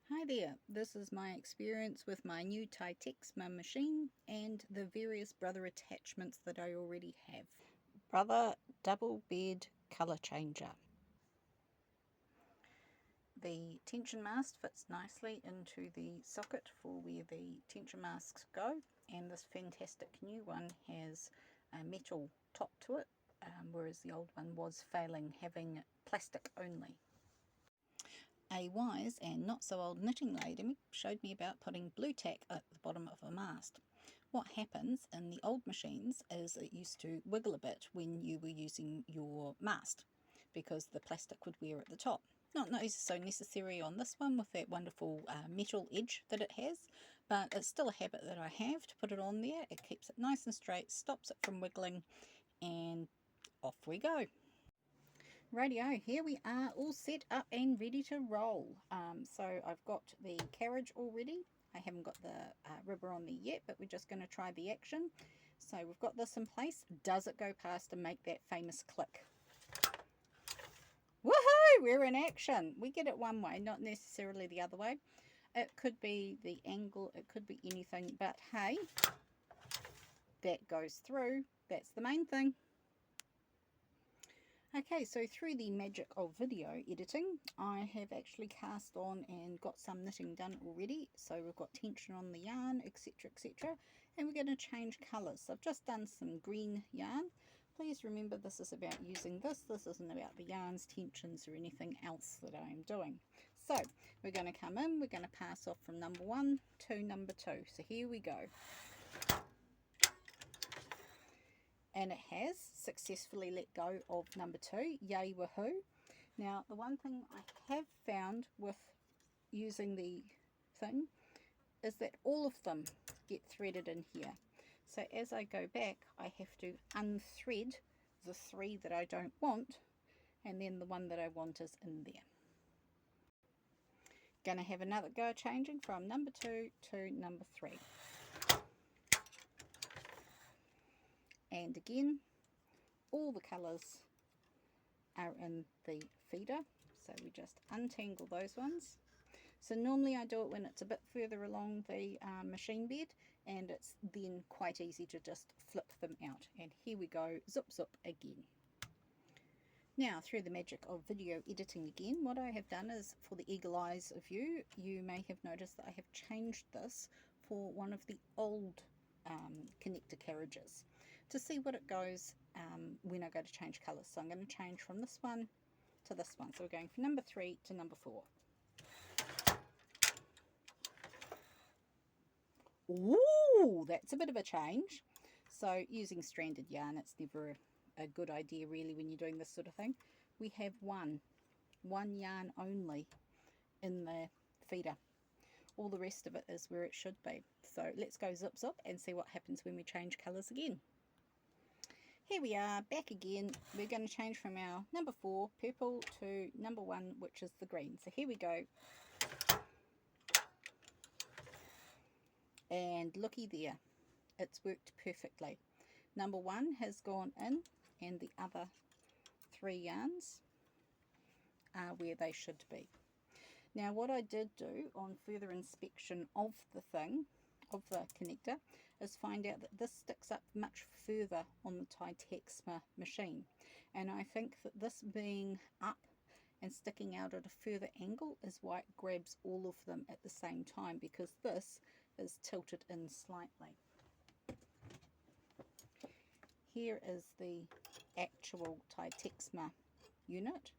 Hi there, this is my experience with my new Taitexma machine and the various brother attachments that I already have. Brother double bed colour changer. The tension mast fits nicely into the socket for where the tension masks go, and this fantastic new one has a metal top to it, whereas the old one was failing, having plastic only. A wise and not so old knitting lady showed me about putting blue tack at the bottom of a mast. What happens in the old machines is it used to wiggle a bit when you were using your mast because the plastic would wear at the top. Not so necessary on this one with that wonderful metal edge that it has, but it's still a habit that I have to put it on there. It keeps it nice and straight, stops it from wiggling, and off we go. Radio, here we are all set up and ready to roll. So I've got the carriage all ready. I haven't got the rubber on there yet, but we're just going to try the action. So we've got this in place. Does it go past and make that famous click? Woohoo! We're in action. We get it one way, not necessarily the other way. It could be the angle, it could be anything, but hey, that goes through. That's the main thing. Okay, so through the magic of video editing, I have actually cast on and got some knitting done already. So we've got tension on the yarn, etc, etc, and we're going to change colours. So I've just done some green yarn. Please remember this is about using this isn't about the yarns, tensions or anything else that I am doing. So we're going to come in, we're going to pass off from number 1 to number 2. So here we go. And it has successfully let go of number 2. Yay, woohoo. Now, the one thing I have found with using the thing is that all of them get threaded in here. So as I go back, I have to unthread the 3 that I don't want, and then the one that I want is in there. Going to have another go changing from number 2 to number 3. And again, all the colours are in the feeder, so we just untangle those ones. So normally I do it when it's a bit further along the machine bed, and it's then quite easy to just flip them out. And here we go, zip zip again. Now, through the magic of video editing again, what I have done is, for the eagle eyes of you, you may have noticed that I have changed this for one of the old connector carriages to see what it goes when I go to change colours. So I'm going to change from this one to this one. So we're going from number 3 to number 4. Ooh, that's a bit of a change. So using stranded yarn, it's never a good idea really when you're doing this sort of thing. We have one yarn only in the feeder. All the rest of it is where it should be. So let's go zip zip and see what happens when we change colours again. Here we are, back again. We're going to change from our number 4 purple to number 1, which is the green. So here we go. And looky there, it's worked perfectly. Number 1 has gone in, and the other 3 yarns are where they should be. Now what I did do on further inspection of the thing, of the connector, is find out that this sticks up much further on the Taitexma machine, and I think that this being up and sticking out at a further angle is why it grabs all of them at the same time, because this is tilted in slightly. Here is the actual Taitexma unit,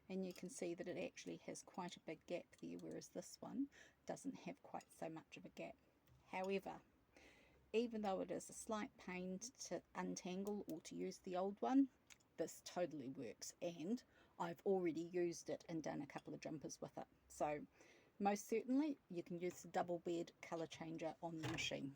and you can see that it actually has quite a big gap there, whereas this one doesn't have quite so much of a gap. However, even though it is a slight pain to untangle or to use the old one, this totally works, and I've already used it and done a couple of jumpers with it. So most certainly you can use the double bed colour changer on the machine.